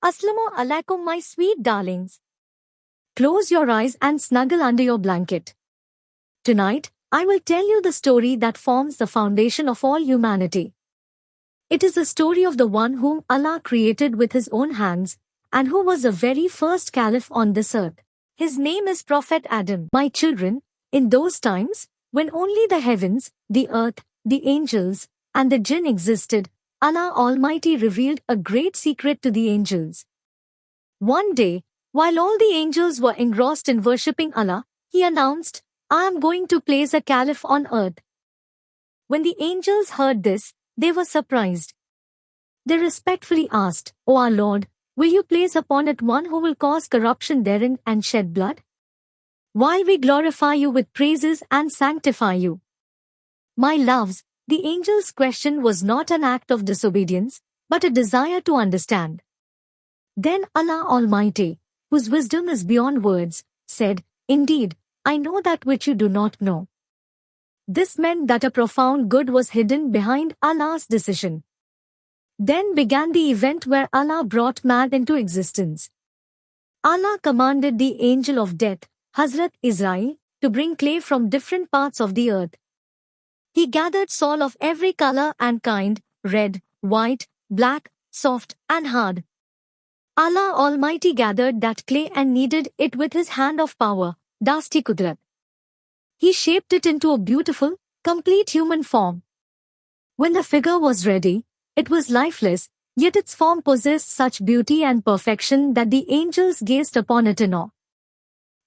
Assalamu alaikum, my sweet darlings. Close your eyes and snuggle under your blanket. Tonight, I will tell you the story that forms the foundation of all humanity. It is the story of the one whom Allah created with his own hands, and who was the very first caliph on this earth. His name is Prophet Adam. My children, in those times, when only the heavens, the earth, the angels, and the jinn existed, Allah Almighty revealed a great secret to the angels. One day, while all the angels were engrossed in worshipping Allah, He announced, "I am going to place a caliph on earth." When the angels heard this, they were surprised. They respectfully asked, "O our Lord, will you place upon it one who will cause corruption therein and shed blood? While we glorify you with praises and sanctify you." My loves, the angel's question was not an act of disobedience, but a desire to understand. Then Allah Almighty, whose wisdom is beyond words, said, "Indeed, I know that which you do not know." This meant that a profound good was hidden behind Allah's decision. Then began the event where Allah brought man into existence. Allah commanded the angel of death, Hazrat Israel, to bring clay from different parts of the earth. He gathered soil of every color and kind, red, white, black, soft, and hard. Allah Almighty gathered that clay and kneaded it with his hand of power, Dasti Kudrat. He shaped it into a beautiful, complete human form. When the figure was ready, it was lifeless, yet its form possessed such beauty and perfection that the angels gazed upon it in awe.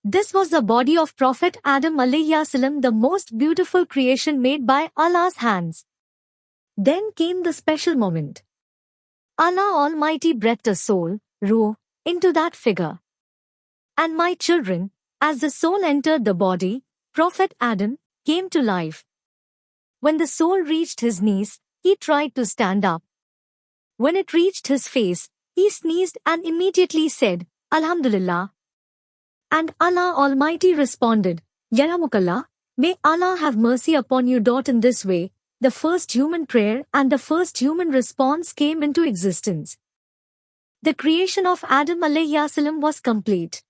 This was the body of Prophet Adam alayhi salam, the most beautiful creation made by Allah's hands. Then came the special moment. Allah Almighty breathed a soul, ruh, into that figure. And my children, as the soul entered the body, Prophet Adam came to life. When the soul reached his knees, he tried to stand up. When it reached his face, he sneezed and immediately said, "Alhamdulillah." And Allah Almighty responded, "Yarhamukallah, may Allah have mercy upon you." In this way, the first human prayer and the first human response came into existence. The creation of Adam alayhi salam was complete.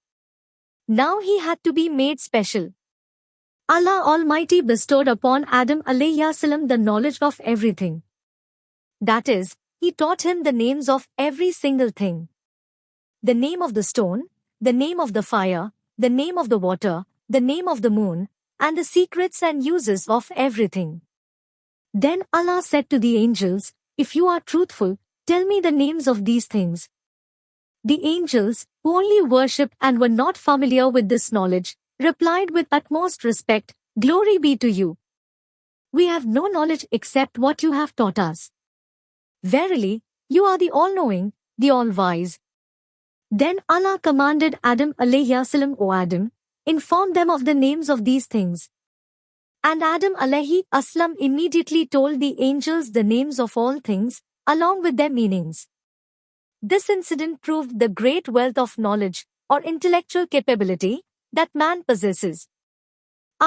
Now he had to be made special. Allah Almighty bestowed upon Adam alayhi salam the knowledge of everything. That is, He taught him the names of every single thing. The name of the stone, the name of the fire, the name of the water, the name of the moon, and the secrets and uses of everything. Then Allah said to the angels, "If you are truthful, tell me the names of these things." The angels, who only worshipped and were not familiar with this knowledge, replied with utmost respect, "Glory be to you. We have no knowledge except what you have taught us. Verily, you are the all-knowing, the all-wise." Then Allah commanded Adam alayhi salam, "O Adam, inform them of the names of these things." And Adam alayhi salam immediately told the angels the names of all things, along with their meanings. This incident proved the great wealth of knowledge, or intellectual capability, that man possesses.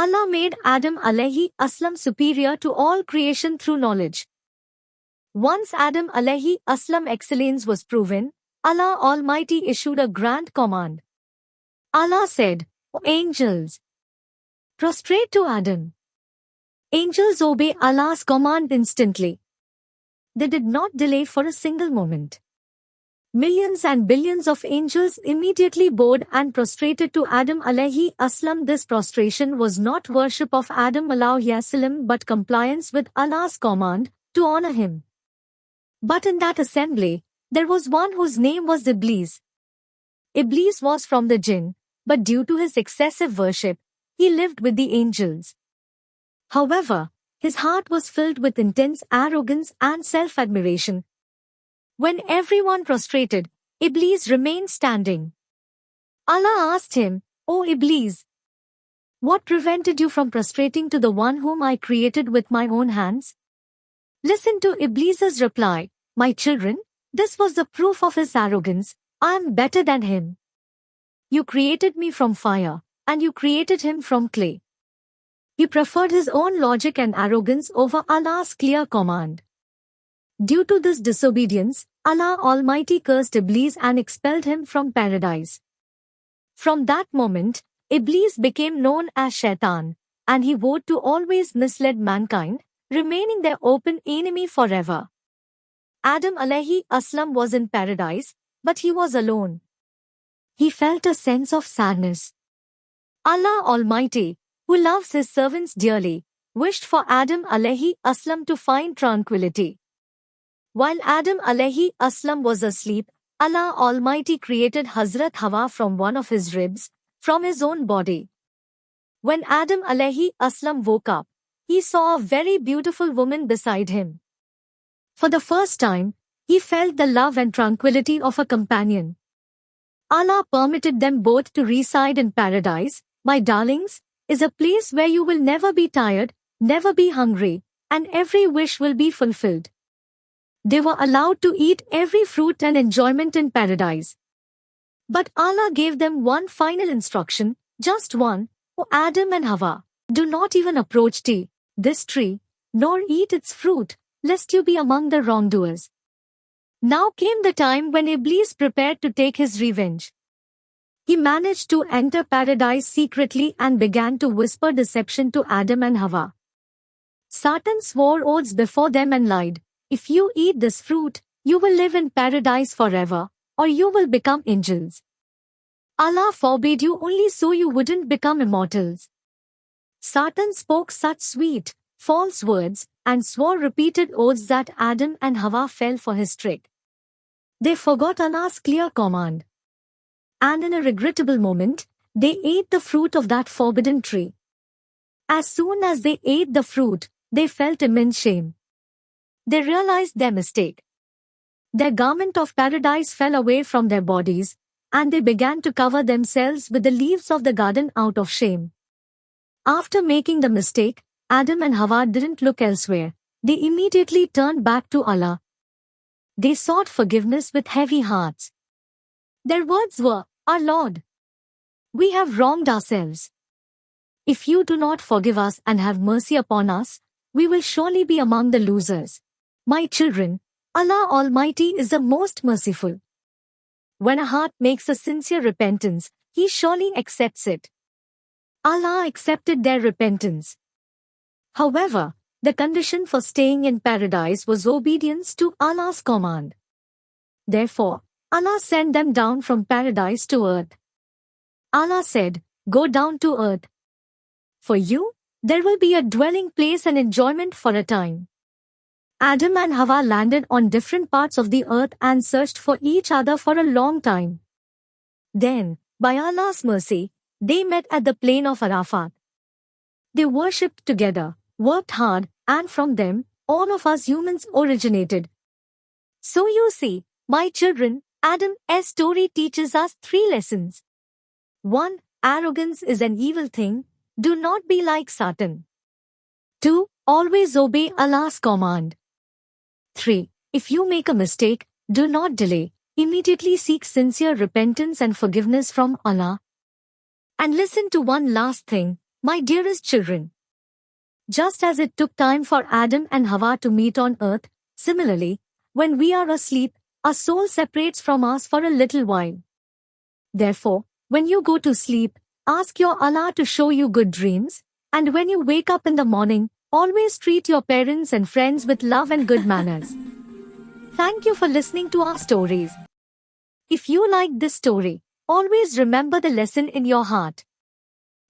Allah made Adam alayhi salam superior to all creation through knowledge. Once Adam alayhi salam excellence was proven, Allah Almighty issued a grand command. Allah said, "O angels, prostrate to Adam." Angels obey Allah's command instantly. They did not delay for a single moment. Millions and billions of angels immediately bowed and prostrated to Adam alayhi salam. This prostration was not worship of Adam alayhi salam but compliance with Allah's command to honor him. But in that assembly, there was one whose name was Iblis. Iblis was from the jinn, but due to his excessive worship, he lived with the angels. However, his heart was filled with intense arrogance and self-admiration. When everyone prostrated, Iblis remained standing. Allah asked him, "O Iblis, what prevented you from prostrating to the one whom I created with my own hands?" Listen to Iblis's reply, "My children, this was the proof of his arrogance. I am better than him. You created me from fire, and you created him from clay." He preferred his own logic and arrogance over Allah's clear command. Due to this disobedience, Allah Almighty cursed Iblis and expelled him from paradise. From that moment, Iblis became known as Shaitan, and he vowed to always mislead mankind, remaining their open enemy forever. Adam alayhi aslam was in paradise, but he was alone. He felt a sense of sadness. Allah Almighty, who loves his servants dearly, wished for Adam alayhi aslam to find tranquility. While Adam alayhi aslam was asleep, Allah Almighty created Hazrat Hawa from one of his ribs, from his own body. When Adam alayhi aslam woke up, he saw a very beautiful woman beside him. For the first time, he felt the love and tranquility of a companion. Allah permitted them both to reside in paradise. My darlings, is a place where you will never be tired, never be hungry, and every wish will be fulfilled. They were allowed to eat every fruit and enjoyment in paradise. But Allah gave them one final instruction, just one: O Adam and Hawa, do not even approach this tree, nor eat its fruit, lest you be among the wrongdoers. Now came the time when Iblis prepared to take his revenge. He managed to enter paradise secretly and began to whisper deception to Adam and Hawa. Satan swore oaths before them and lied. If you eat this fruit, you will live in paradise forever, or you will become angels. Allah forbade you only so you wouldn't become immortals. Satan spoke such sweet, false words, and swore repeated oaths that Adam and Hawa fell for his trick. They forgot Allah's clear command. And in a regrettable moment, they ate the fruit of that forbidden tree. As soon as they ate the fruit, they felt immense shame. They realized their mistake. Their garment of paradise fell away from their bodies, and they began to cover themselves with the leaves of the garden out of shame. After making the mistake, Adam and Hawa didn't look elsewhere. They immediately turned back to Allah. They sought forgiveness with heavy hearts. Their words were, Our Lord, we have wronged ourselves. If you do not forgive us and have mercy upon us, we will surely be among the losers. My children, Allah Almighty is the most merciful. When a heart makes a sincere repentance, He surely accepts it. Allah accepted their repentance. However, the condition for staying in paradise was obedience to Allah's command. Therefore, Allah sent them down from paradise to earth. Allah said, Go down to earth. For you, there will be a dwelling place and enjoyment for a time. Adam and Hawa landed on different parts of the earth and searched for each other for a long time. Then, by Allah's mercy, they met at the plain of Arafat. They worshipped together, worked hard, and from them, all of us humans originated. So you see, my children, Adam's story teaches us 3 lessons. 1. Arrogance is an evil thing. Do not be like Satan. 2. Always obey Allah's command. 3. If you make a mistake, do not delay. Immediately seek sincere repentance and forgiveness from Allah. And listen to one last thing, my dearest children. Just as it took time for Adam and Hawa to meet on earth, similarly, when we are asleep, our soul separates from us for a little while. Therefore, when you go to sleep, ask your Allah to show you good dreams, and when you wake up in the morning, always treat your parents and friends with love and good manners. Thank you for listening to our stories. If you liked this story, always remember the lesson in your heart.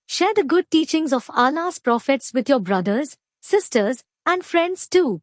Share the good teachings of Allah's prophets with your brothers, sisters, and friends too.